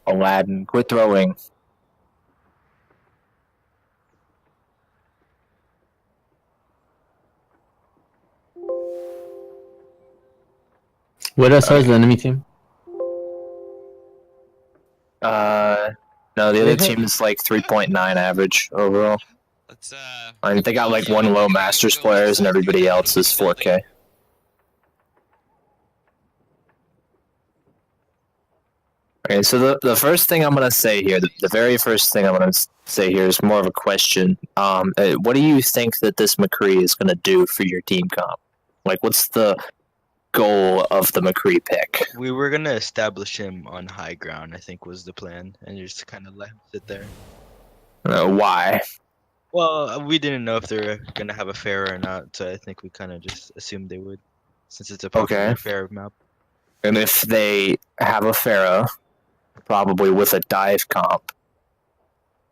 Aladdin, quit throwing. What else is the enemy team? No, the other team is like 3.9 average overall. Let's I mean, they got like one low Masters players, and everybody else is 4K. Okay, so the first thing I'm gonna say here, the very first thing I'm gonna say here is more of a question. What do you think that this McCree is gonna do for your team comp? Like, what's the goal of the McCree pick? We were gonna establish him on high ground, I think was the plan, and just kind of let him sit there. Why? Well, we didn't know if they were gonna have a Pharah or not, so I think we kind of just assumed they would, since it's a popular Pharah map. And if they have a Pharah, probably with a dive comp,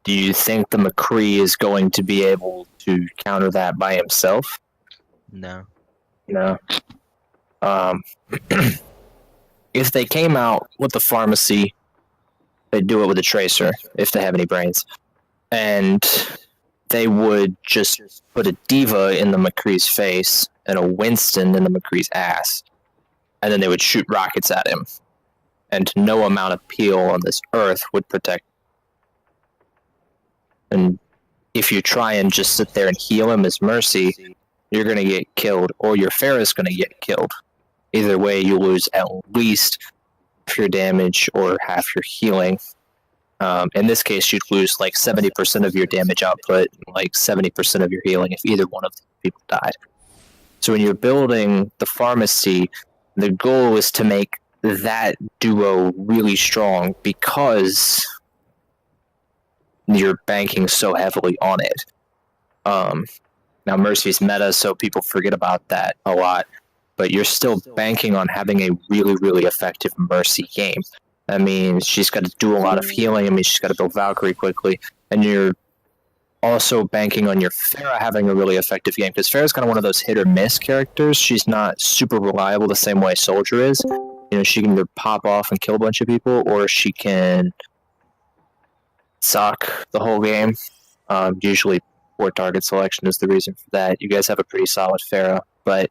do you think the McCree is going to be able to counter that by himself? No. No. If they came out with the pharmacy, they'd do it with a tracer, if they have any brains. And they would just put a D.Va in the McCree's face and a Winston in the McCree's ass. And then they would shoot rockets at him. And no amount of peel on this earth would protect. And if you try and just sit there and heal him as Mercy, you're going to get killed, or your Pharah's going to get killed. Either way, you lose at least half your damage or half your healing. In this case, you'd lose like 70% of your damage output, and like 70% of your healing if either one of the people died. So when you're building the pharmacy, the goal is to make that duo really strong because you're banking so heavily on it. Now Mercy's meta, so people forget about that a lot, but you're still banking on having a really, really effective Mercy game. I mean, she's got to do a lot of healing. I mean, she's got to build Valkyrie quickly, and you're also banking on your Pharah having a really effective game, because Pharah's kind of one of those hit or miss characters. She's not super reliable the same way Soldier is. You know, she can either pop off and kill a bunch of people, or she can suck the whole game. Usually poor target selection is the reason for that. You guys have a pretty solid Pharah, but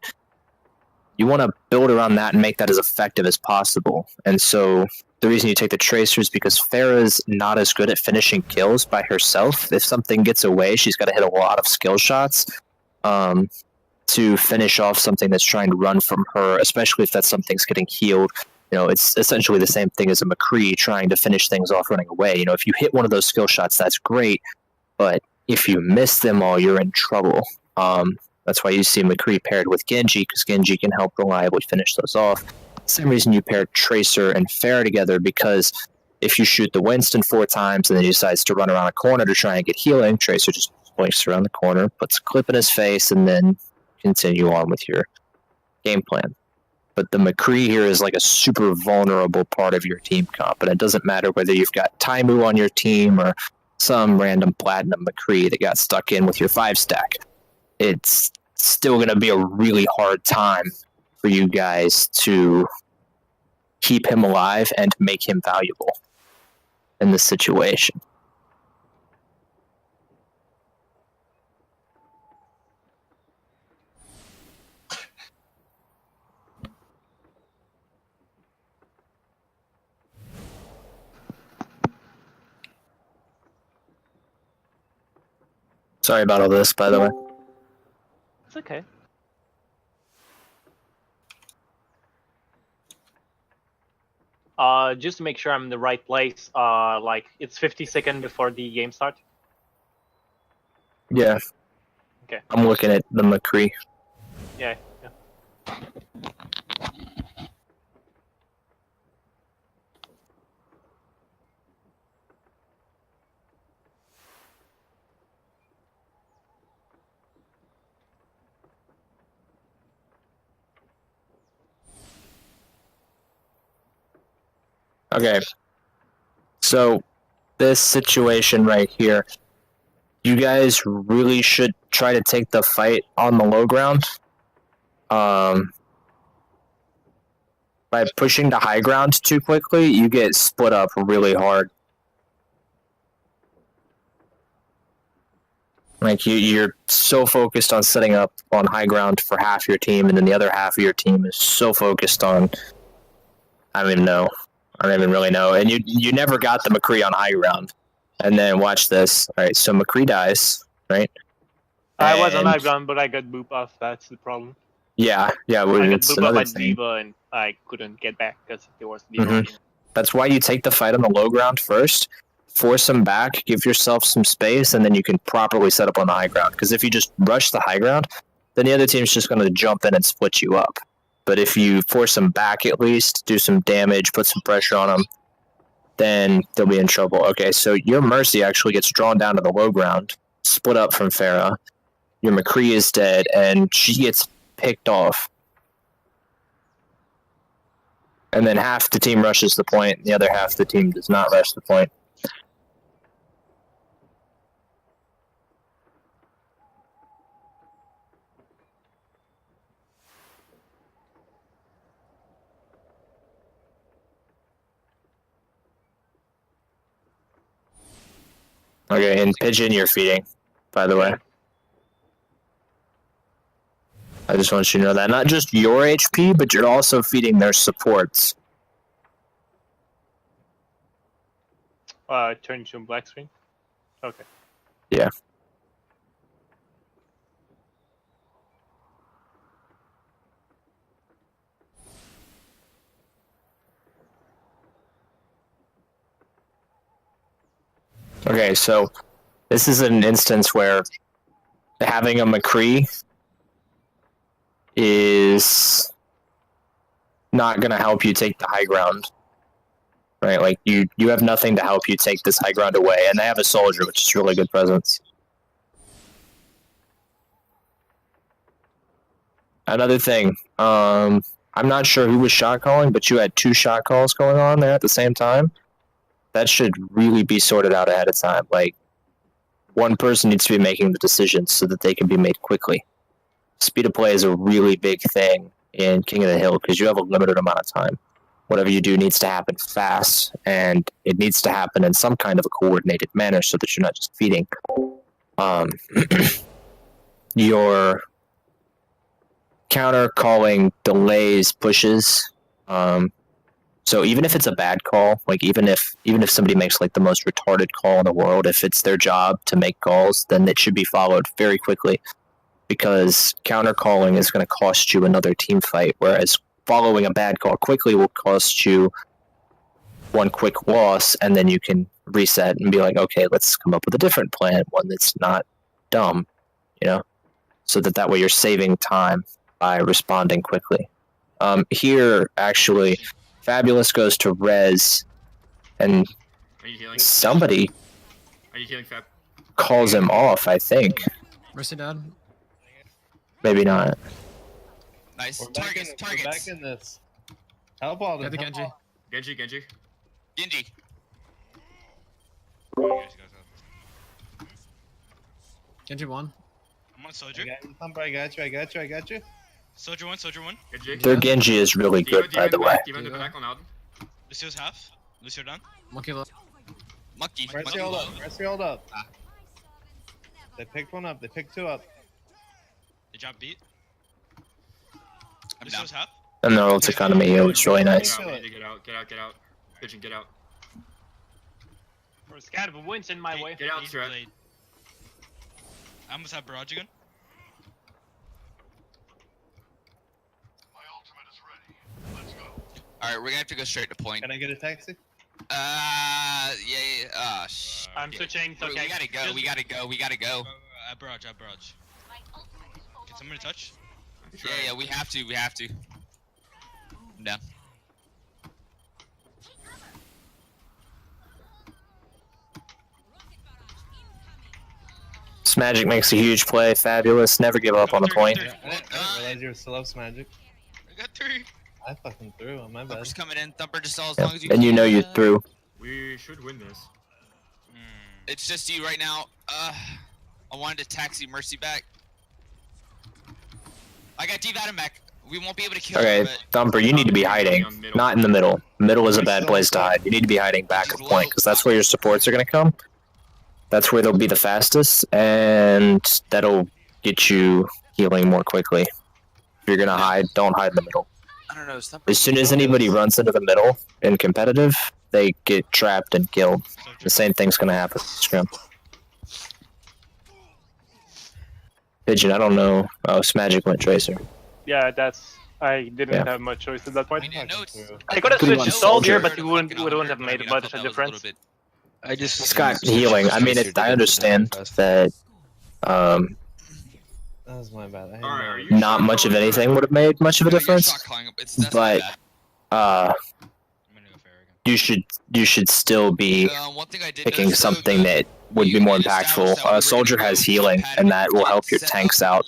you want to build around that and make that as effective as possible. And so the reason you take the Tracer is because Pharah's not as good at finishing kills by herself. If something gets away, she's got to hit a lot of skill shots to finish off something that's trying to run from her, especially if that something's getting healed. You know, it's essentially the same thing as a McCree trying to finish things off running away. You know, if you hit one of those skill shots, that's great, but if you miss them all, you're in trouble. That's why you see McCree paired with Genji, because Genji can help reliably finish those off. Same reason you pair Tracer and Pharah together, because if you shoot the Winston 4 times and then he decides to run around a corner to try and get healing, Tracer just points around the corner, puts a clip in his face, and then continue on with your game plan. But the McCree here is like a super vulnerable part of your team comp, and it doesn't matter whether you've got Taimu on your team or some random platinum McCree that got stuck in with your 5-stack. It's still going to be a really hard time for you guys to keep him alive and make him valuable in this situation. Sorry about all this, by the way. It's okay. Just to make sure I'm in the right place, like it's 50 seconds before the game starts. Yeah. Okay. I'm looking at the McCree. Yeah. Okay. So, this situation right here, you guys really should try to take the fight on the low ground. by pushing the high ground too quickly, you get split up really hard. Like you're so focused on setting up on high ground for half your team, and then the other half of your team is so focused on. I don't even know. I don't even really know. And you never got the McCree on high ground. And then watch this. All right, so McCree dies, right? I was on And- high ground, but I got boop off. That's the problem. Yeah. Well, I got it's boop off another by thing. D.Va, and I couldn't get back because there was D.Va. Mhm. That's why you take the fight on the low ground first. Force them back, give yourself some space, and then you can properly set up on the high ground. Because if you just rush the high ground, then the other team's just going to jump in and split you up. But if you force them back at least, do some damage, put some pressure on them, then they'll be in trouble. Okay, so your Mercy actually gets drawn down to the low ground, split up from Pharah. Your McCree is dead, and she gets picked off. And then half the team rushes the point, and the other half of the team does not rush the point. Okay, and Pigeon, you're feeding, by the way. I just want you to know that. Not just your HP, but you're also feeding their supports. Turn to black screen. Okay. Yeah. Okay, so this is an instance where having a McCree is not going to help you take the high ground. Right, like you have nothing to help you take this high ground away, and they have a soldier, which is really good presence. Another thing, I'm not sure who was shot calling, but you had 2 shot calls going on there at the same time. That should really be sorted out ahead of time. Like, one person needs to be making the decisions so that they can be made quickly. Speed of play is a really big thing in King of the Hill because you have a limited amount of time. Whatever you do needs to happen fast, and it needs to happen in some kind of a coordinated manner so that you're not just feeding. Your counter calling delays pushes. So even if it's a bad call, like even if somebody makes like the most retarded call in the world, if it's their job to make calls, then it should be followed very quickly, because counter calling is going to cost you another team fight, whereas following a bad call quickly will cost you one quick loss, and then you can reset and be like, okay, let's come up with a different plan, one that's not dumb, so that way you're saving time by responding quickly. Here, actually, Fabulous goes to res, and Are you healing? somebody Are you healing, Fab? calls him off, I think. Mercy dad. Maybe not. Nice. We're back Targets. in this. Help all Get them. the help Genji. Genji. Genji. Genji 1. I'm on all. Soldier. I got you. Soldier 1, Soldier 1. Genji. Their Genji is really good, by the way. Diva in the back on out. Lucio's half. Lucio down. Monkey low. Monkey. Mercy hold up. Mercy hold up. They picked one up. They picked 2 up. They drop beat. I'm down. Lucio's half. And their ult economy here, it's really nice. We need to get out. Get out. Pigeon, get out. For scat of wins in my way. Get out, He's threat. delayed. I almost have barrage again. All right, we're gonna have to go straight to point. Can I get a taxi? Yeah. Oh, shit. I'm switching. We Okay. gotta go. We gotta go. I barrage. Can somebody touch? Yeah. We have to. I'm down. Smagic makes a huge play. Fabulous. Never give up on the point. I didn't realize you were slow magic. I got 3. I fucking threw on my bad. Thumper's coming in. Thumper just all as Yeah. long as you. And you know you're through. We should win this. It's just you right now. I wanted to taxi Mercy back. I got D-Vadim back. We won't be able to kill Okay, her, but Thumper, you need to be hiding. Not in the middle. Middle is a bad place to hide. You need to be hiding back of point, because that's where your supports are going to come. That's where they'll be the fastest, and that'll get you healing more quickly. If you're going to hide, don't hide in the middle. I don't know. Some As soon as anybody runs into the middle in competitive, they get trapped and killed. The same thing's going to happen in Scrim. Pigeon, I don't know. Oh, Smagic went Tracer. Yeah, that's. I didn't Yeah. have much choice at that point. I mean, no, it's I could have Could've switched gone to soldier, soldier. but we wouldn't have made much of a difference. I just. He's got healing. I mean, I understand that That was my bad. I had Alright, no are idea. you not much of anything would have made much of a difference, That's but not uh, bad. I'm gonna go Farragon. you should still be One thing I did picking notice, though, something that would be more impactful. Soldier has healing, and that will help your tanks out.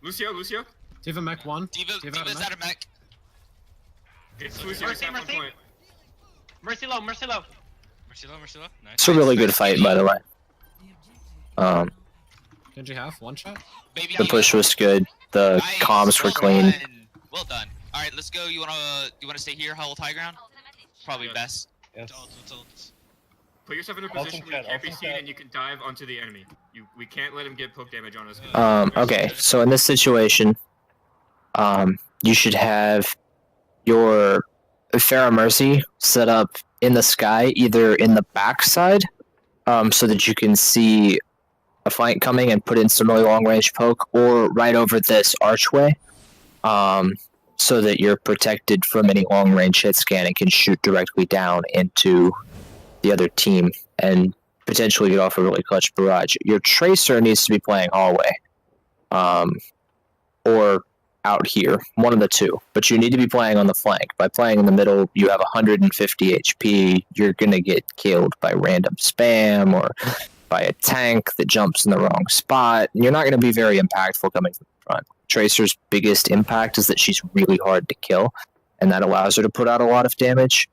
Lucio? Diva mech 1. Diva, Diva out of Diva's mech. out of mech. It's Lucio, Mercy, tap on Mercy. point. Mercy low. Marcelo. Nice. It's a really good fight, by the way. Genji half. 1 shot. Baby The Diva. push was good. The Nice, comms were well clean. done. Well done. All right, let's go. You wanna stay here, hold high ground? Probably Yeah. best. Yes. Put yourself in a Ultimate position where you cat, can't be ultimate seen cat. and you can dive onto the enemy. We can't let him get poke damage on us. Okay, so in this situation, you should have your Pharah Mercy set up in the sky, either in the backside, so that you can see a flank coming and put instantly long range poke, or right over this archway, so that you're protected from any long range hit scan and can shoot directly down into the other team and potentially get off a really clutch barrage. Your Tracer needs to be playing hallway, or out here, one of the two. But you need to be playing on the flank. By playing in the middle, you have 150 HP. You're gonna get killed by random spam or by a tank that jumps in the wrong spot. And you're not gonna be very impactful coming from the front. Tracer's biggest impact is that she's really hard to kill, and that allows her to put out a lot of damage.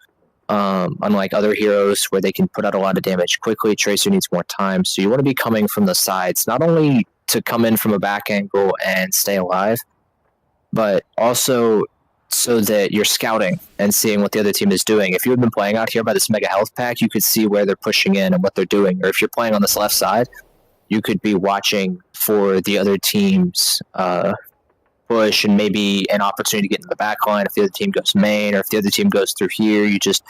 Unlike other heroes where they can put out a lot of damage quickly, Tracer needs more time. So you want to be coming from the sides, not only to come in from a back angle and stay alive, but also so that you're scouting and seeing what the other team is doing. If you had been playing out here by this mega health pack, you could see where they're pushing in and what they're doing. Or if you're playing on this left side, you could be watching for the other team's push and maybe an opportunity to get in the back line if the other team goes main, or if the other team goes through here, you just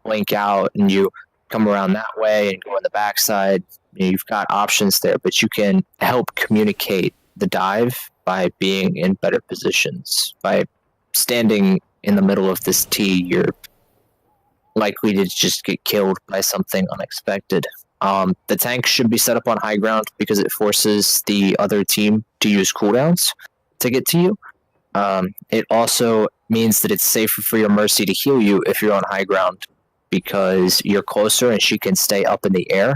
blink out and you come around that way and go on the backside. You've got options there, but you can help communicate the dive by being in better positions. By standing in the middle of this T, you're likely to just get killed by something unexpected. The tank should be set up on high ground because it forces the other team to use cooldowns to get to you. It also means that it's safer for your Mercy to heal you if you're on high ground, because you're closer and she can stay up in the air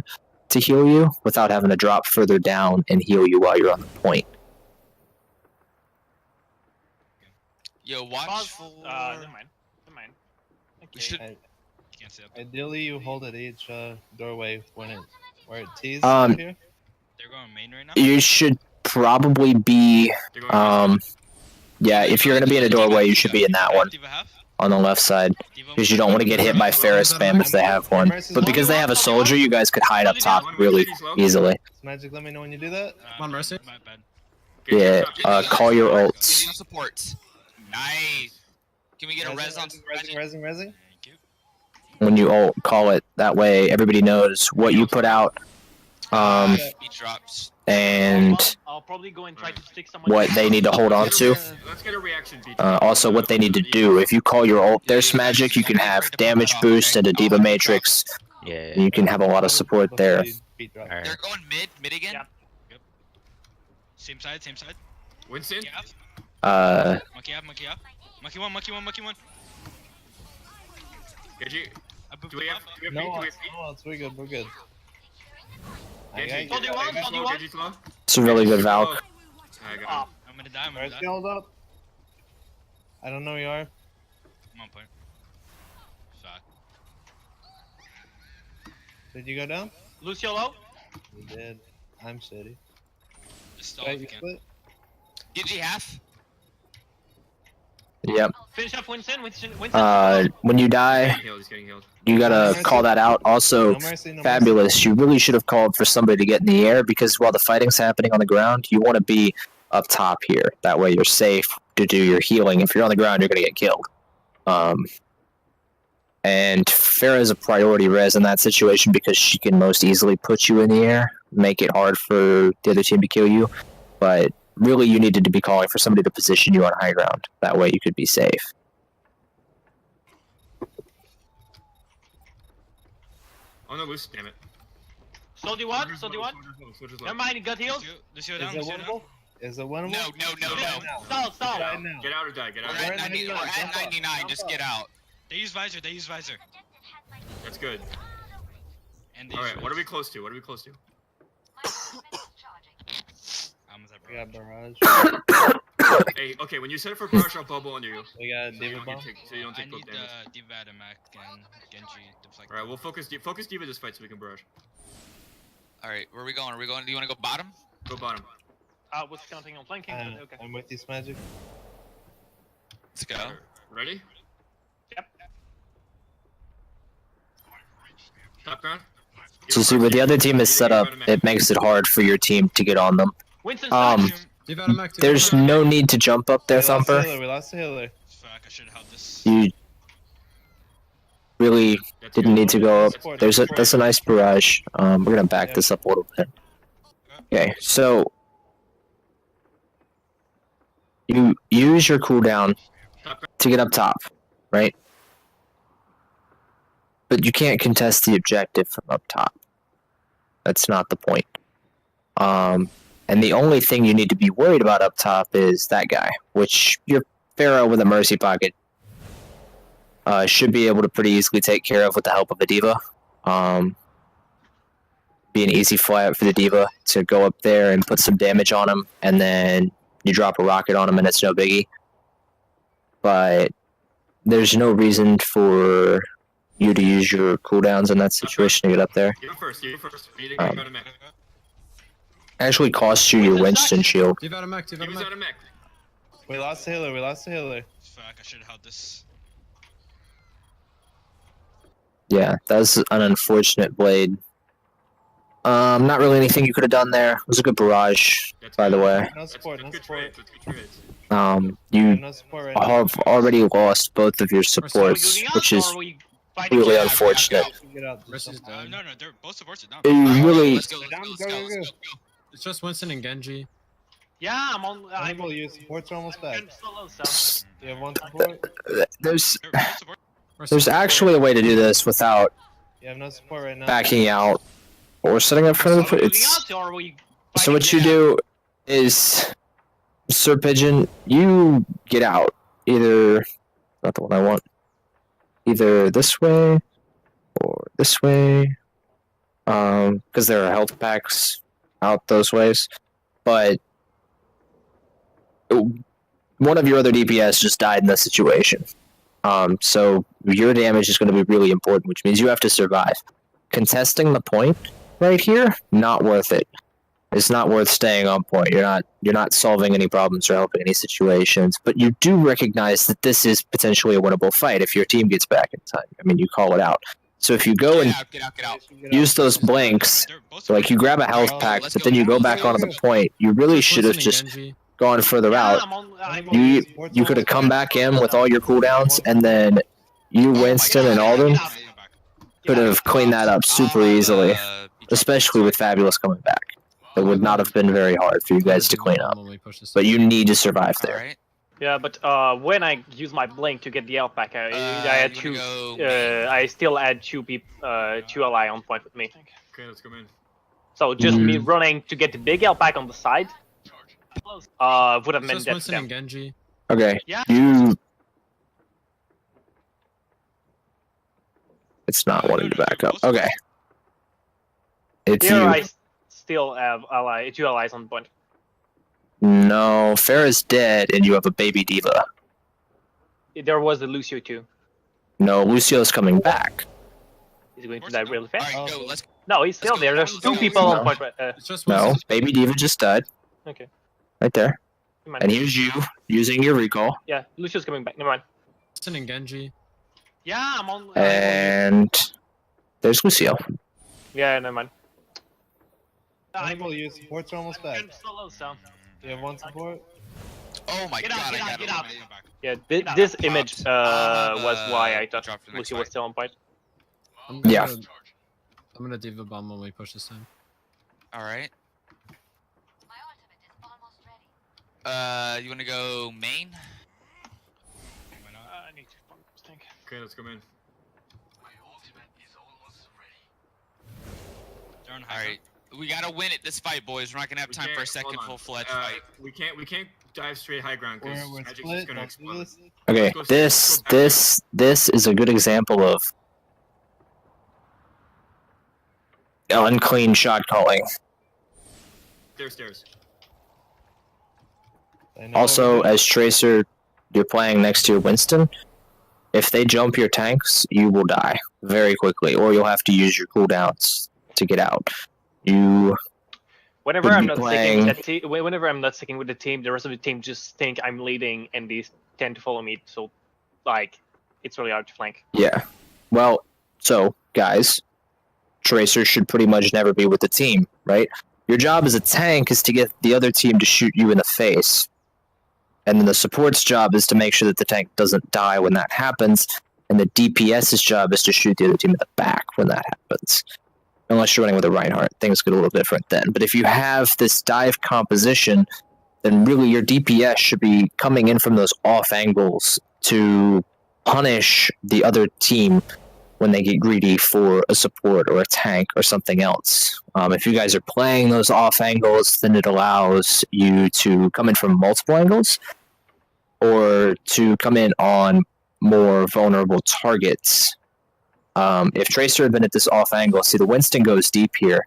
to heal you without having to drop further down and heal you while you're on the point. Yo, watch Pause. for. Never mind. We should. I- Can't see up. Ideally, you hold at each doorway where it tees Um, up here. They're going main right now. You should probably be, They're going yeah, if you're going to be in a doorway, you should be in that one Diva half. on the left side, because you don't want to get hit by Pharah spam if they have one. But because they have a soldier, you guys could hide up top really easily. Magic, let me know when you do that. Come on, Mercy. My bad. Yeah, call your ults. Getting on supports. Nice. Can we get a res on? Resing. Thank you. When you ult, call it. That way everybody knows what you put out, Speed drops. and I'll probably go and try to stick someone. what they need to hold on to. Let's get a reaction beat. Also, what they need to do. If you call your ult, there's magic, you can have damage boost and a Diva Matrix. Yeah. You can have a lot of support there. All right. They're going mid again. Yeah. Same side, same side. Winston. Monkey up. Uh, Monkey up. Monkey one. Genji. I Do we have feet? No, Do we have it's, feet? no, it's we're good. We're good. Genji. Hold you on, Genji's hold you low, on. Genji's low. It's a really good Valk. I got Up. him. I'm gonna die. Alright, hold up. I don't know where you are. I'm on point. Fuck. Did you go down? Lucio low. You did. I'm shitty. Just stall Right, if you you can. split? Genji half. Yep. Finish up Winston. When you die, He's getting healed. you gotta call that out. Also, No mercy, no mercy. Fabulous, you really should have called for somebody to get in the air because while the fighting's happening on the ground, you want to be up top here. That way you're safe to do your healing. If you're on the ground, you're gonna get killed. And Pharah is a priority res in that situation because she can most easily put you in the air, make it hard for the other team to kill you. But really, you needed to be calling for somebody to position you on high ground. That way you could be safe. Oh no, loose. Damn it. Soldier one. Soldier's low. Never mind, he got healed. Lucio Is down. it Lucio down. winnable? Is it winnable? No. Stall. Right now. Get out or die. Get out. We're Or die. at 90, we're at 99. Just get out. They use visor. That's good. And they All use right. What are we visor. close to? What are we close to? I'm with that, We bro. got barrage. Hey, okay. When you set it for barrage, I'll bubble under you. We got So you David don't bomb. get so you don't I take book need damage. D.Va, Mac, and Genji deflect. All right. We'll focus Diva this fight so we can barrage. All right, where are we going? Are we going? Do you want to go bottom? Go bottom. Was counting on flanking. Okay. I'm with you, Smagic. Let's go. Alright, ready? Yep. Top ground. So see, where the other team is set up, it makes it hard for your team to get on them. Winston's Div out of mech. There's no need to jump up there, We lost the Thumper. healer, we lost the healer. Fuck, I should have held this. You really That's didn't good. need to go up. That's a nice barrage. We're gonna back Yeah. this up a little bit. Okay, so you use your cooldown to get up top, right? But you can't contest the objective from up top. That's not the point. And the only thing you need to be worried about up top is that guy, which your Pharaoh with a Mercy Pocket should be able to pretty easily take care of with the help of a Diva. Be an easy flyout for the Diva to go up there and put some damage on him, and then you drop a rocket on him and it's no biggie. But there's no reason for you to use your cooldowns in that situation to get up there. You go first. You go first. We need to go to mech. Actually costs you your Winston shield. Div out of mech. Div out He of was mech. out of mech. We lost the healer, we lost the healer. Fuck, I should have held this. Yeah, that was an unfortunate blade. Not really anything you could have done there. It was a good barrage, That's by the good. way. No That's support, no good support. trades. That's good trades. We You have no support right now. have already lost both of your supports, which is really unfortunate. Get out. Versus dead. No, they're both supports are down. You really, Let's go. Let's go. Let's go. Let's go. It's just Winston and Genji. Yeah, I'm on. Enable, your supports are almost back. I'm solo, so. You have one support? there's They're both supports. there's actually a way to do this without You have no support right now. backing out or setting up front of the. Are we It's moving out, or are we so what you fighting do is, Sir Pigeon, you get out. Either not the one I want. Either this way or this way. Because there are health packs out those ways, but one of your other DPS just died in this situation. So your damage is going to be really important, which means you have to survive. Contesting the point right here, not worth it. It's not worth staying on point. You're not solving any problems or helping any situations. But you do recognize that this is potentially a winnable fight if your team gets back in time. I mean, you call it out. So if you go and Get out. use those blinks, They're both so like you grab a health Let's pack, go. but then you go back onto the point, you really should have Winston and just Genji. gone further Yeah, out. I'm on. You could have come back in with all your cooldowns, and then you, Winston, and Alden could have cleaned that up super easily, especially with Fabulous coming back. It would not have been very hard for you guys to clean up, When we push this but you need to survive there. Alright. Yeah, but when I use my blink to get the elf back, I had you wanna two. go I still had two ally on point with me. Okay, let's go in. So just me running to get the big elf back on the side. Would have It's meant just death to Winston them. and Genji. Okay. Yeah. You. It's not No, wanting to no, back you're up. both- Okay. It's Here you. I still have two allies on point. No, Farah's dead, and you have a baby diva. There was the Lucio too. No, Lucio's coming back. He's going to course die not. really fast. Alright, Oh. go. Let's No, he's still go. there. There's Let's two go. people No. on point. It's just No, Winston. baby diva just died. Okay. Right there. Never mind. And here's you using your recall. Yeah, Lucio's coming back. Never mind. Winston and Genji. Yeah, I'm on. And there's Lucio. Yeah, never mind. Enable your supports are almost back. Solo, so. You have one support? Oh my Get out, god, get I out, got get out. eliminated. Yeah, Get this out. image Popped. was why I thought Drop for the next Lucio was fight. still on point. I'm gonna, Yeah. I'm gonna diva bomb when we push this time. Alright. You wanna go main? Why not? I need to fuck this thing. Okay, let's go in. They're on high Alright. We gotta win it this fight, boys. We're not gonna have We time for a can't- second hold on. full-fledged fight. We can't dive straight high ground because We're Magic's just split. gonna Don't do explode. this. Okay, Let's go this back. this is a good example of unclean shot calling. Stairs. I know Also, what as Tracer, you're playing next to your Winston. If they jump your tanks, you will die very quickly, or you'll have to use your cooldowns to get out. You Whenever Would I'm be not playing- sticking with that team, whenever I'm not sticking with the team, the rest of the team just think I'm leading, and they tend to follow me. So, like, it's really hard to flank. Yeah. Well, so, guys, Tracer should pretty much never be with the team, right? Your job as a tank is to get the other team to shoot you in the face. And then the support's job is to make sure that the tank doesn't die when that happens. And the DPS's job is to shoot the other team in the back when that happens. Unless you're running with a Reinhardt, things get a little different then. But if you have this dive composition, then really your DPS should be coming in from those off angles to punish the other team when they get greedy for a support or a tank or something else. If you guys are playing those off angles, then it allows you to come in from multiple angles or to come in on more vulnerable targets. If Tracer had been at this off angle, see the Winston goes deep here,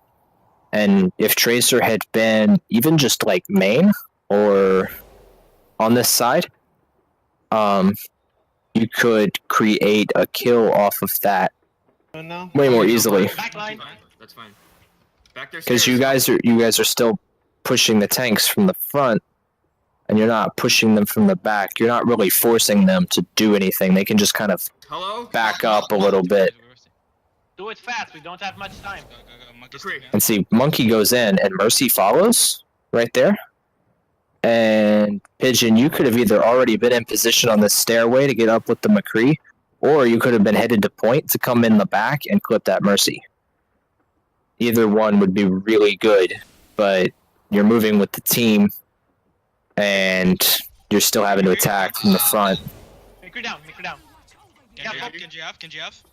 and if Tracer had been even just like main or on this side, you could create a kill off of that now? way more easily. Backline. That's fine. Back there. Because you guys are still pushing the tanks from the front, and you're not pushing them from the back. You're not really forcing them to do anything. They can just kind of Hello. back up a little bit. Do it fast. We don't have much time. Go. Monkey's Agree. taking And see, Monkey goes in, and Mercy follows right there. And Pigeon, you could have either already been in position on the stairway to get up with the McCree, or you could have been headed to point to come in the back and clip that Mercy. Either one would be really good, but you're moving with the team, and you're still having to attack from the front. Make her down. Make her down. Genji F.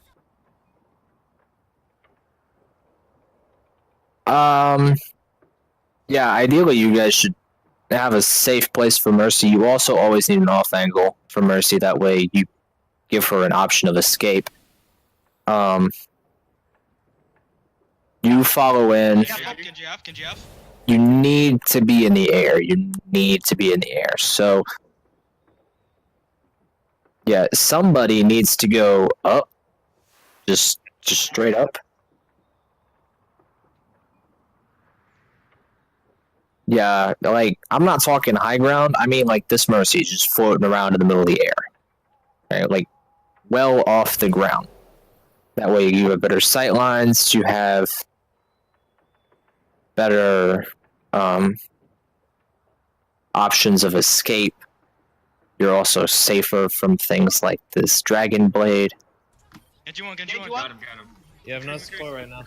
Yeah, ideally you guys should have a safe place for Mercy. You also always need an off angle for Mercy. That way you give her an option of escape. You follow in. Genji F. You need to be in the air. You need to be in the air. So, yeah, somebody needs to go up. Just straight up. Yeah, like, I'm not talking high ground. I mean, like, this Mercy is just floating around in the middle of the air. Right? Like, well off the ground. That way you have better sight lines. You have better options of escape. You're also safer from things like this Dragon Blade. Genji one. Got him. You have no support right now.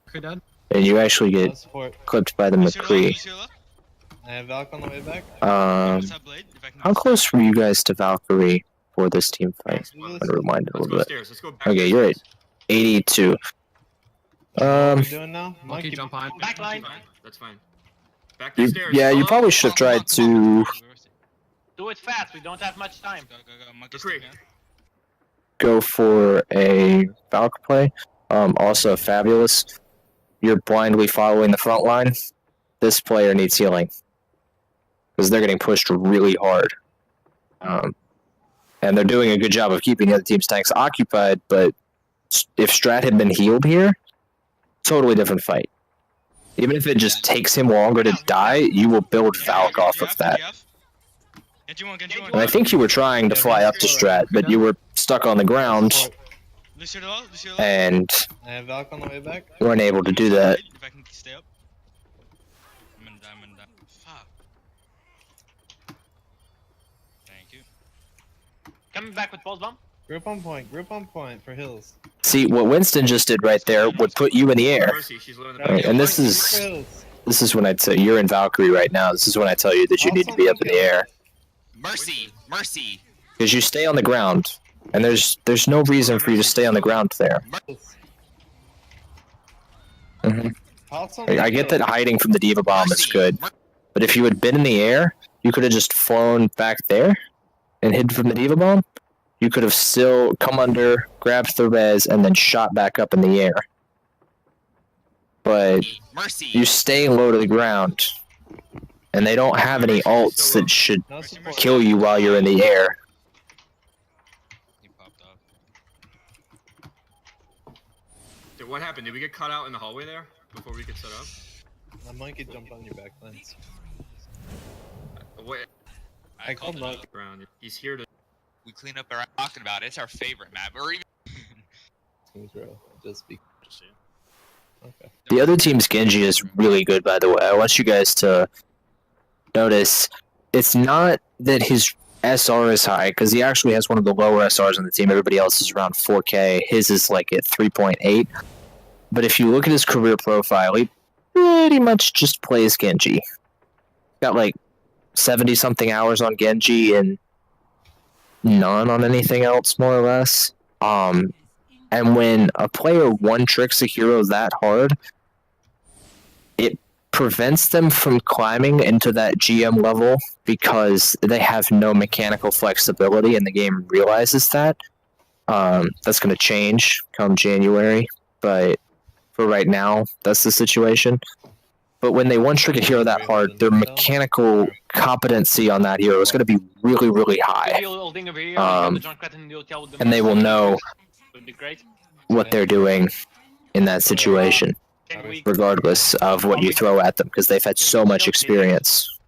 Okay, dead. And you actually No get support. clipped by the Lucio low, McCree. Lucio low. I have Valk on the way back. Top blade, if I can How close were you guys to Valkyrie for this team fight? I'm gonna rewind it a Let's little go bit. upstairs. Let's go back. Okay, you're at 82. What are we doing now? Monkey jump on. Back line. That's fine. Back to You, the stairs. yeah, you Follow. probably should have tried to Do it fast. We don't have much time. Go, go, go. Monkey Quick. stick, man. go for a Valk play. Also, Fabulous, you're blindly following the front line. This player needs healing because they're getting pushed really hard. And they're doing a good job of keeping the other team's tanks occupied, but if Strat had been healed here, totally different fight. Even if it just takes him longer to die, you will build Valk off of that. Genji one, Genji one. And I think you were trying to fly up to Strat, but you were stuck on the ground Lucio low, Lucio low. and I have Valk on the way back. weren't able to do that. If I can stay up. I'm gonna die, I'm gonna die. Fuck. Thank you. Coming back with pulse bomb. Group on point for hills. See, what Winston just did right there would put you in the air. Mercy, she's low in the Right, back. and this For is hills. when I'd say you're in Valkyrie right now. This is when I tell you that you need to be up in the air Mercy, mercy. because you stay on the ground, and there's no reason for you to stay on the ground there. Mhm. Pulse on I get that hiding from the Diva Bomb is Mercy, good, but if you had been in the air, you could have just flown back there and hid from the Diva Bomb. You could have still come under, grabbed the res, and then shot back up in the air. But Mercy. you stay low to the ground, and they don't have any ults that should No support. kill you while you're in the air. He popped off. Dude, what happened? Did we get caught out in the hallway there before we could set up? The monkey jumped on your back lens. Wait, I called it Monk. out. ground. He's here to. We clean up our talking about it. It's our favorite map. Or even Seems real. Just be. Okay. The other team's Genji is really good, by the way. I want you guys to notice it's not that his SR is high, because he actually has one of the lower SRs on the team. Everybody else is around 4K. His is like at 3.8. But if you look at his career profile, he pretty much just plays Genji. Got like 70-something hours on Genji and none on anything else, more or less. And when a player one-tricks a hero that hard, it prevents them from climbing into that GM level because they have no mechanical flexibility, and the game realizes that. That's going to change come January, but for right now, that's the situation. But when they one-trick a hero that hard, their mechanical competency on that hero is going to be really, really high. Holding over here. Um, the Junkrat in the hotel with the And they will know Would be great. what they're doing in that situation, Can we? regardless of what you throw at them, because they've had so much experience.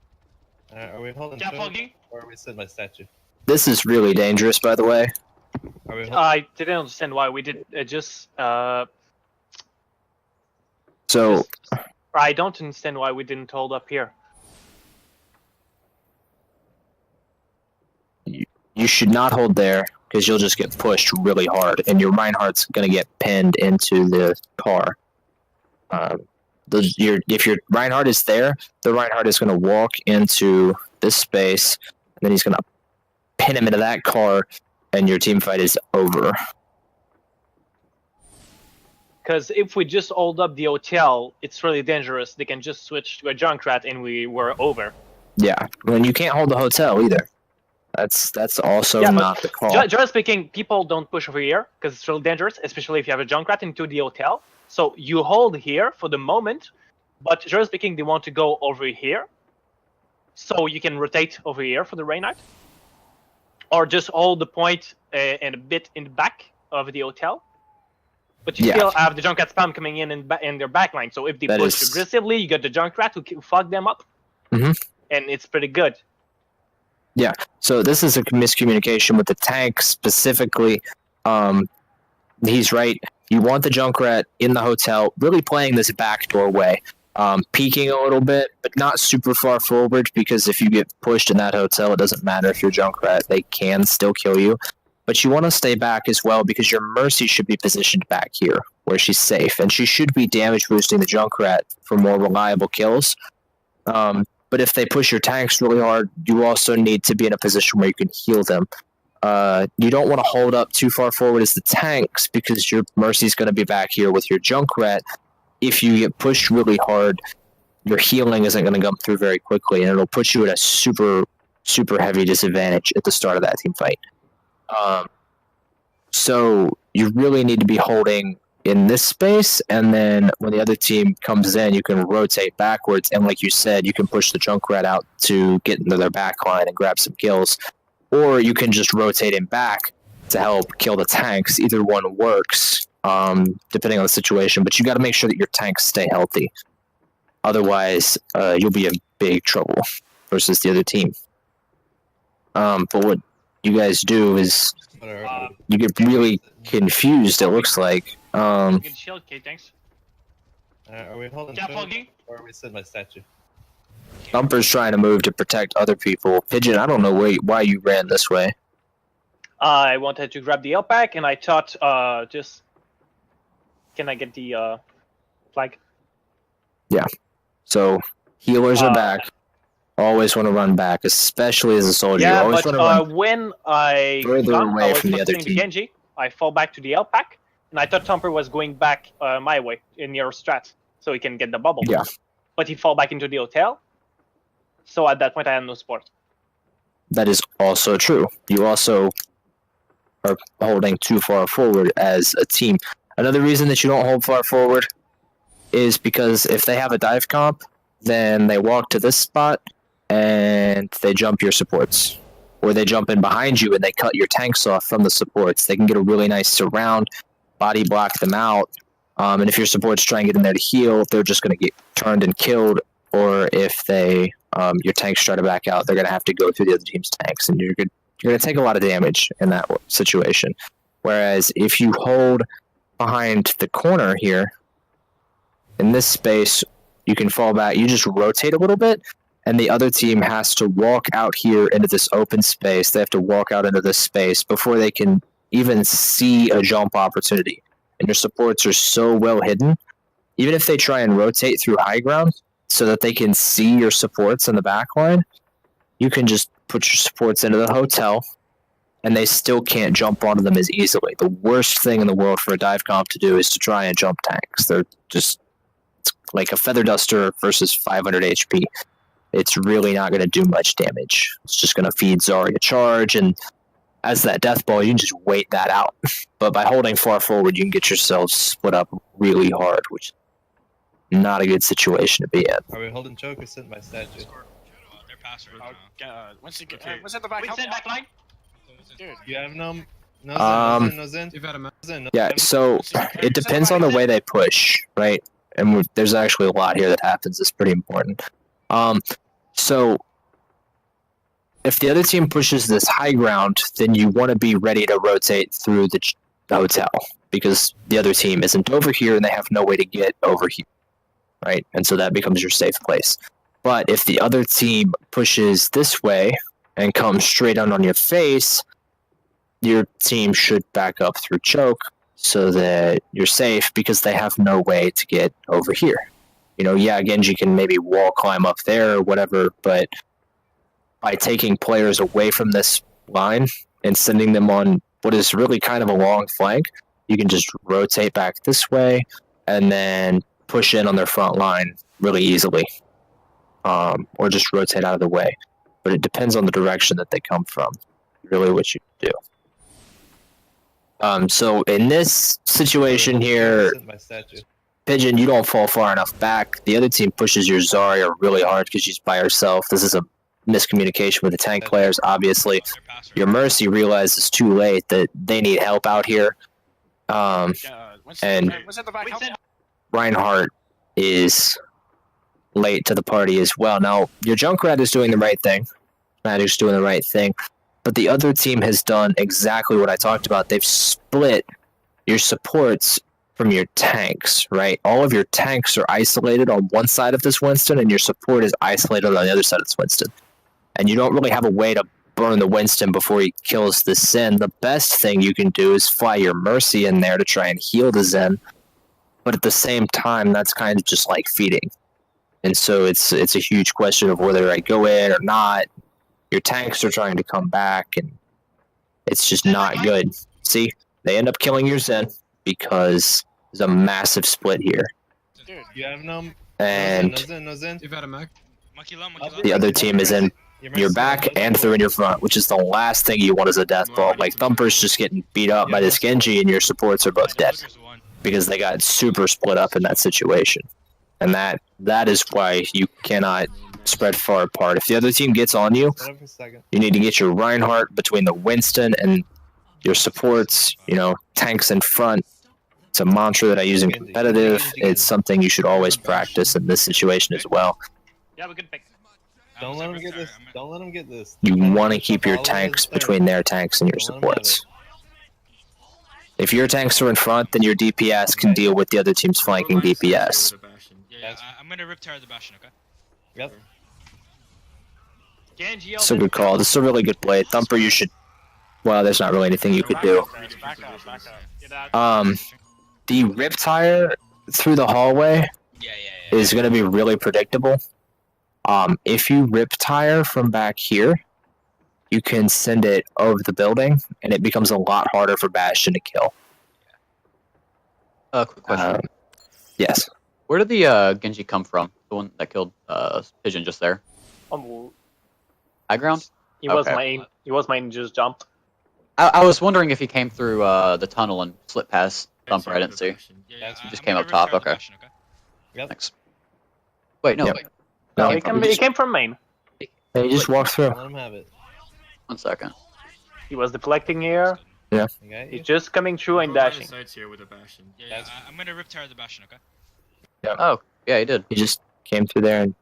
Are we holding Yeah, two, Foggy. or are we sitting by statue? This is really dangerous, by the way. Are we holding? I didn't understand why we did So, I don't understand why we didn't hold up here. you should not hold there, because you'll just get pushed really hard, and your Reinhardt's going to get pinned into the car. If your Reinhardt is there, the Reinhardt is going to walk into this space, and then he's going to pin him into that car, and your team fight is over. Because if we just hold up the hotel, it's really dangerous. They can just switch to a Junkrat and we were over. Yeah, and you can't hold the hotel either. That's also Yeah, but not the call. Generally speaking, people don't push over here because it's really dangerous, especially if you have a Junkrat into the hotel. So you hold here for the moment, but generally speaking, they want to go over here. So you can rotate over here for the Reinhardt. Or just hold the point and a bit in the back of the hotel. But you Yeah. still have the Junkrat spam coming in their backline. So if they That push is- aggressively, you got the Junkrat who fuck them up. Mhm. And it's pretty good. So this is a miscommunication with the tank specifically. He's right. You want the Junkrat in the hotel, really playing this backdoor way, peeking a little bit, but not super far forward, because if you get pushed in that hotel, it doesn't matter if you're Junkrat. They can still kill you. But you want to stay back as well, because your Mercy should be positioned back here, where she's safe, and she should be damage boosting the Junkrat for more reliable kills. But if they push your tanks really hard, you also need to be in a position where you can heal them. You don't want to hold up too far forward as the tanks because your Mercy's going to be back here with your Junkrat. If you get pushed really hard, your healing isn't going to come through very quickly, and it'll put you at a super, super heavy disadvantage at the start of that team fight. So you really need to be holding in this space, and then when the other team comes in, you can rotate backwards, and like you said, you can push the Junkrat out to get into their back line and grab some kills, or you can just rotate him back to help kill the tanks. Either one works, depending on the situation, but you got to make sure that your tanks stay healthy. Otherwise, you'll be in big trouble versus the other team. But what you guys do is you get really confused, it looks like. Good shield, okay, thanks. Are we holding Yeah, choke, fogging. or are we sitting by statue? Thumper's trying to move to protect other people. Pigeon, I don't know why you ran this way. I wanted to grab the L pack, and I thought, just can I get the flag? So healers are back. Always want to run back, especially as a soldier. You Yeah, always but want to run when I further gun, away I was from the other focusing team. Genji, I fall back to the L pack, and I thought Thumper was going back my way in your strat, so he can get the bubble. Yeah. But he fall back into the hotel, so at that point I had no support. That is also true. You also are holding too far forward as a team. Another reason that you don't hold far forward is because if they have a dive comp, then they walk to this spot and they jump your supports. Or they jump in behind you and they cut your tanks off from the supports. They can get a really nice surround, body block them out. And if your supports try and get in there to heal, they're just going to get turned and killed. Or if they your tanks try to back out, they're going to have to go through the other team's tanks, and you're going to take a lot of damage in that situation. Whereas if you hold behind the corner here, in this space, you can fall back. You just rotate a little bit, and the other team has to walk out here into this open space. They have to walk out into this space before they can even see a jump opportunity. And your supports are so well hidden, even if they try and rotate through high ground so that they can see your supports in the back line, you can just put your supports into the hotel, and they still can't jump onto them as easily. The worst thing in the world for a dive comp to do is to try and jump tanks. They're just it's like a feather duster versus 500 HP. It's really not going to do much damage. It's just going to feed Zarya charge, and as that death ball, you can just wait that out. But by holding far forward, you can get yourselves split up really hard, which is not a good situation to be in. Are we holding choke or sitting by statue? They're passive right now. What's it? Okay. What's at the back? We send back line. Dude. You have no Zen. You've had a No Yeah, Zen. so it depends on the way they push, right? And there's actually a lot here that happens. It's pretty important. So if the other team pushes this high ground, then you want to be ready to rotate through the hotel because the other team isn't over here and they have no way to get over here, right? And so that becomes your safe place. But if the other team pushes this way and comes straight on your face, your team should back up through choke so that you're safe because they have no way to get over here. You know, yeah, Genji can maybe wall climb up there or whatever, but by taking players away from this line and sending them on what is really kind of a long flank, you can just rotate back this way and then push in on their front line really easily. Or just rotate out of the way. But it depends on the direction that they come from, really what you do. So in this situation here, Sitting by statue. Pigeon, you don't fall far enough back. The other team pushes your Zarya really hard because she's by herself. This is a miscommunication with the tank players, obviously. They're passive Your right Mercy realizes too late that they need help out here. And What's at the back? We send Reinhardt is late to the party as well. Now, your Junkrat is doing the right thing. Magic's doing the right thing. But the other team has done exactly what I talked about. They've split your supports from your tanks, right? All of your tanks are isolated on one side of this Winston, and your support is isolated on the other side of this Winston. And you don't really have a way to burn the Winston before he kills the Zen. The best thing you can do is fly your Mercy in there to try and heal the Zen. But at the same time, that's kind of just like feeding. And so it's a huge question of whether I go in or not. Your tanks are trying to come back, and it's just not good. See, they end up killing your Zen because there's a massive split here. Dude, You have no. And No Zen. You've had a Mac. Monkey low, monkey low. the other team is in your back and through in your front, which is the last thing you want as a death ball. Like, Thumper's just getting beat up by this Genji, and your supports are both dead because they got super split up in that situation. And that is why you cannot spread far apart. If the other team gets on you, Hold up for a second. you need to get your Reinhardt between the Winston and your supports, tanks in front. It's a mantra that I use in competitive. It's something you should always practice in this situation as well. Yeah, we can pick. Don't let them get this. Don't let them get this. You want to keep your tanks between their tanks and your supports. If your tanks are in front, then your DPS can deal with the other team's flanking DPS. Yeah, I'm gonna rip tire the Bastion, okay? Yep. Genji, It's a good call. This is a really good play. Thumper, you should... Well, there's not really anything you could do. Back up. The Riptire through the hallway Yeah. is going to be really predictable. If you Riptire from back here, you can send it over the building, and it becomes a lot harder for Bastion to kill. Quick question. Yes. Where did the Genji come from? The one that killed Pigeon just there? High ground? He was Okay. main. He was main. Just jumped. I was wondering if he came through the tunnel and slipped past Thumper. I didn't see. Yeah, He just I'm came gonna up rip top, tire the okay. Bastion, okay? Yep. Thanks. Wait, no. Yep. Wait. No, No, he came from main. Hey, you just walk through. Let them have it. 1 second. He was deflecting here. I got you. He's just coming through and dashing. Sides here with a Bastion. Yeah, I'm gonna rip tire the Bastion, okay? Oh, yeah, he did. He just came through there and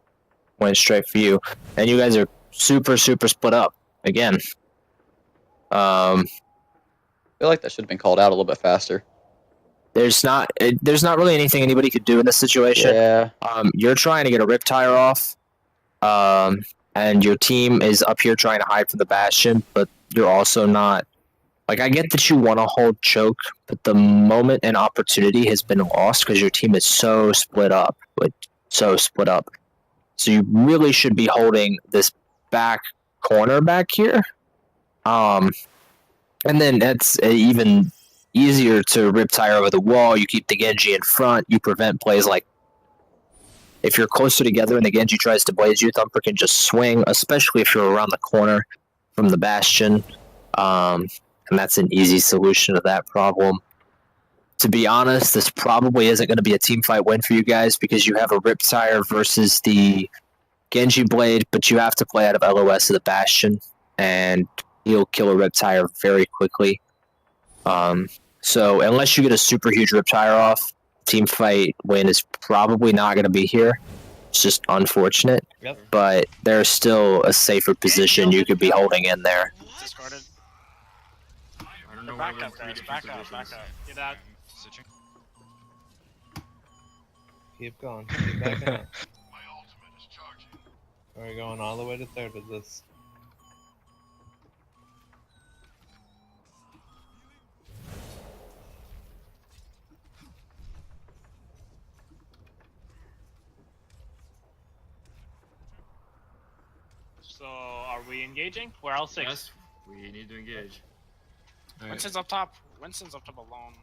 went straight for you. And you guys are super, super split up. Again. I feel like that should have been called out a little bit faster. There's not really anything anybody could do in this situation. Yeah. You're trying to get a Riptire off, and your team is up here trying to hide from the Bastion, but you're also not. Like, I get that you want to hold choke, but the moment and opportunity has been lost because your team is so split up. So you really should be holding this back corner back here. And then that's even easier to Riptire over the wall. You keep the Genji in front. You prevent plays like if you're closer together and the Genji tries to blaze you, Thumper can just swing, especially if you're around the corner from the Bastion. And that's an easy solution to that problem. To be honest, this probably isn't going to be a teamfight win for you guys because you have a Riptire versus the Genji Blade, but you have to play out of LOS of the Bastion, and he'll kill a Riptire very quickly. So unless you get a super huge Riptire off, team fight win is probably not going to be here. It's just unfortunate, Yep. but there's still a safer position you could be holding in there. Discarded. I don't know why Back we're in up, three guys. different Back up. positions. Back up. Get out. Switching. Keep going. Keep backing up. We're going all the way to third with this. So, are we engaging? We're all six. Yes, we need to engage. Winston's up top. Winston's up top alone.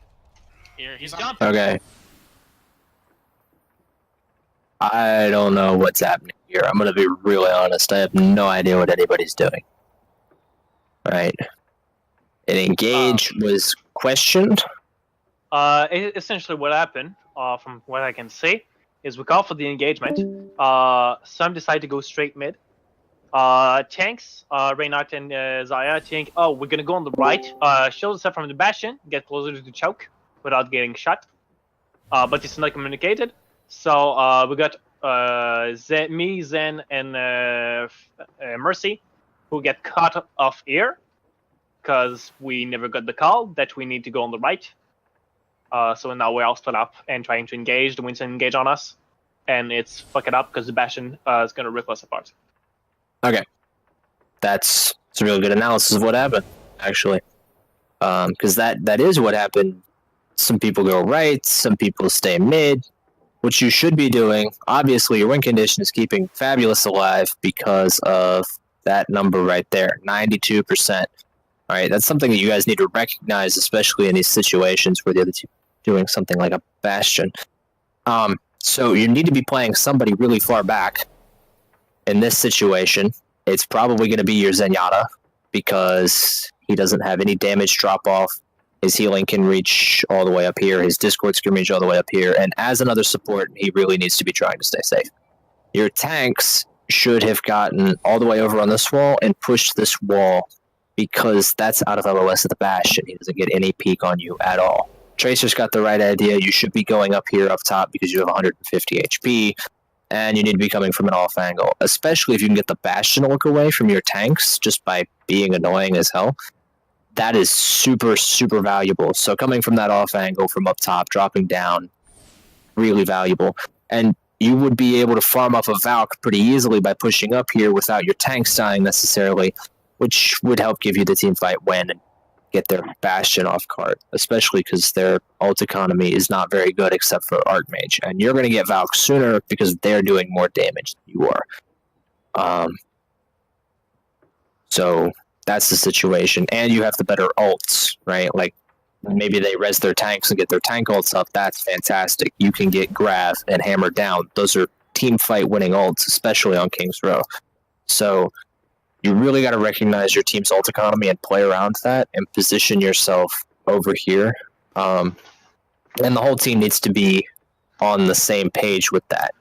Here, he's on. jumping. Okay. I don't know what's happening here. I'm going to be really honest. I have no idea what anybody's doing. Right. An engage was questioned. Essentially, what happened, from what I can see, is we call for the engagement. Some decide to go straight mid. Tanks, Reinhardt and Zaya think, oh, we're gonna go on the right, shield us up from the Bastion, get closer to the choke without getting shot. But it's not communicated. So we got me, Zen, and Mercy, who get cut off here because we never got the call that we need to go on the right. So now we're all split up and trying to engage. The Winston engage on us, and it's fucking up because the Bastion is gonna rip us apart. That's a really good analysis of what happened, actually. Because that is what happened. Some people go right, some people stay mid. what you should be doing, obviously, your win condition is keeping Fabulous alive because of that number right there, 92%. All right, that's something that you guys need to recognize, especially in these situations where the other team doing something like a Bastion. So you need to be playing somebody really far back. In this situation, it's probably going to be your Zenyatta because he doesn't have any damage drop off. His healing can reach all the way up here. His Discords can reach all the way up here. And as another support, he really needs to be trying to stay safe. Your tanks should have gotten all the way over on this wall and pushed this wall because that's out of LOS of the Bastion. He doesn't get any peek on you at all. Tracer's got the right idea. You should be going up here up top because you have 150 HP. And you need to be coming from an off angle, especially if you can get the Bastion to look away from your tanks just by being annoying as hell. That is super, super valuable. So coming from that off angle from up top, dropping down, really valuable. And you would be able to farm off a Valk pretty easily by pushing up here without your tanks dying necessarily, which would help give you the team fight win and get their Bastion off card, especially because their ult economy is not very good except for Archmage. And you're going to get Valk sooner because they're doing more damage than you are. So that's the situation. And you have the better ults, right? Like, maybe they res their tanks and get their tank ults up. That's fantastic. You can get Grav and Hammer down. Those are team fight winning ults, especially on King's Row. So you really got to recognize your team's ult economy and play around that and position yourself over here. And the whole team needs to be on the same page with that.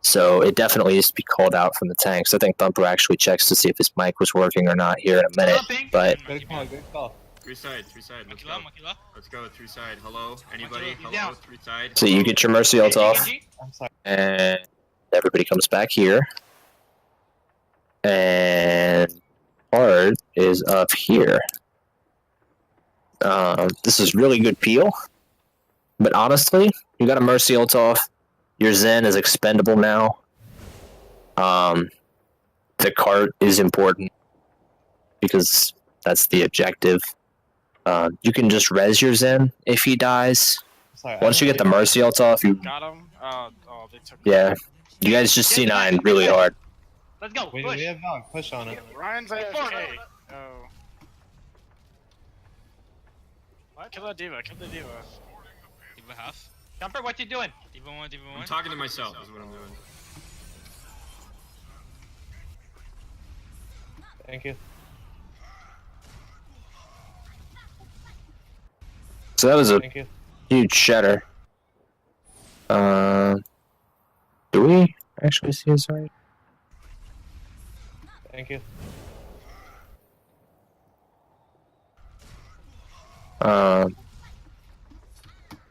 So it definitely needs to be called out from the tanks. I think Thumper actually checks to see if his mic was working or not here in a minute. But Good call, good call. Three side. Let's go. Let's go. Three side. Hello. Anybody? Hello. down. Three side. so you get your Mercy ult off, I'm sorry. and everybody comes back here. And Hard is up here. This is really good peel. But honestly, you got a Mercy ult off. Your Zen is expendable now. The cart is important because that's the objective. You can just res your Zen if he dies. Sorry, Once you get the Mercy ult off, you Got him. Oh, they took. yeah. You guys just C9 really hard. Let's go. We Push. have Valk, push on it. Ryan's AFK. Oh. What? Kill that diva. Kill the diva. Diva half. Jumper, what you doing? Diva one, Diva I'm one. talking to myself. Is what I'm doing. Thank you. So that was a Thank you. huge shatter. Do we actually see his right? Thank you.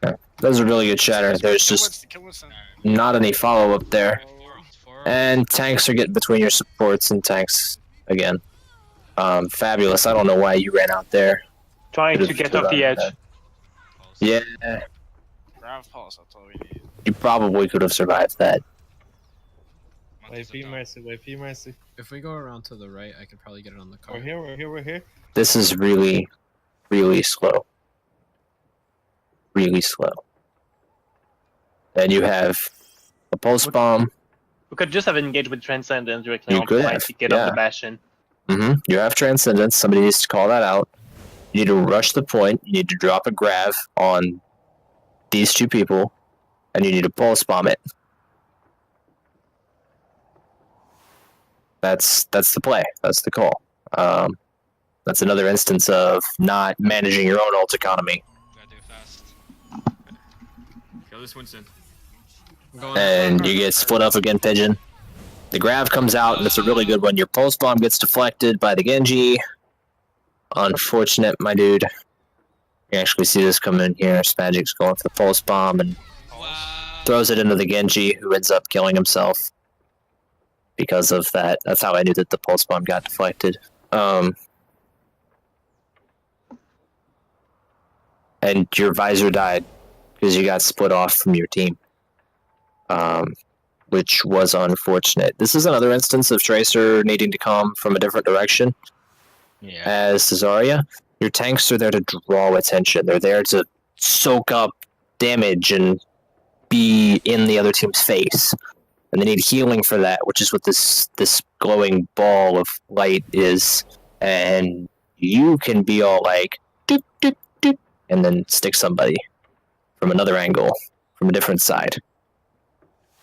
Yeah, that was a really good shatter. There's just Kill Winston. not any follow up there. It's four. And tanks are getting between your supports and tanks again. Fabulous. I don't know why you ran out there. Trying to Could've get stood off the on edge. that. Yeah, Grav pulse. That's all we need. you probably could have survived that. Wait for you, Mercy. Wait for you, Mercy. If we go around to the right, I could probably get it on the car. We're here, we're here, we're here. This is really, really slow. Really slow. And you have a pulse bomb. We could just have engaged with Transcendence directly You on could point have, to get yeah. off the Bastion. You have Transcendence. Somebody needs to call that out. You need to rush the point. You need to drop a Grav on these two people. And you need to pulse bomb it. That's the play. That's the call. That's another instance of not managing your own ult economy. Gotta do it fast. Kill this Winston. And you get split up again, Pigeon. The Grav comes out, and it's a really good one. Your pulse bomb gets deflected by the Genji. Unfortunate, my dude. You actually see this come in here. Spagic's going for the pulse bomb and Wow. throws it into the Genji, who ends up killing himself because of that. That's how I knew that the pulse bomb got deflected. And your visor died because you got split off from your team, which was unfortunate. This is another instance of Tracer needing to come from a different direction. Yeah. As Cesaria, your tanks are there to draw attention. They're there to soak up damage and be in the other team's face, and they need healing for that, which is what this glowing ball of light is. And you can be all like doop doop doop, and then stick somebody from another angle, from a different side.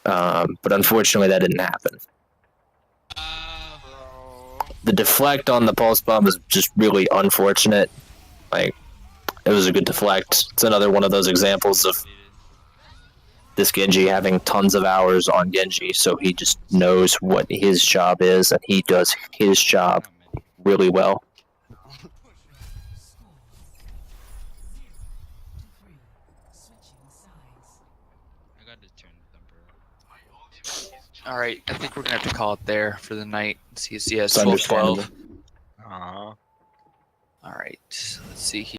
But unfortunately, that didn't happen. The deflect on the pulse bomb is just really unfortunate. Like, it was a good deflect. It's another one of those examples of this Genji having tons of hours on Genji, so he just knows what his job is, and he does his job really well. All right, I think we're gonna have to call it there for the night. CSCS It's understandable. 12-12. All right, let's see here.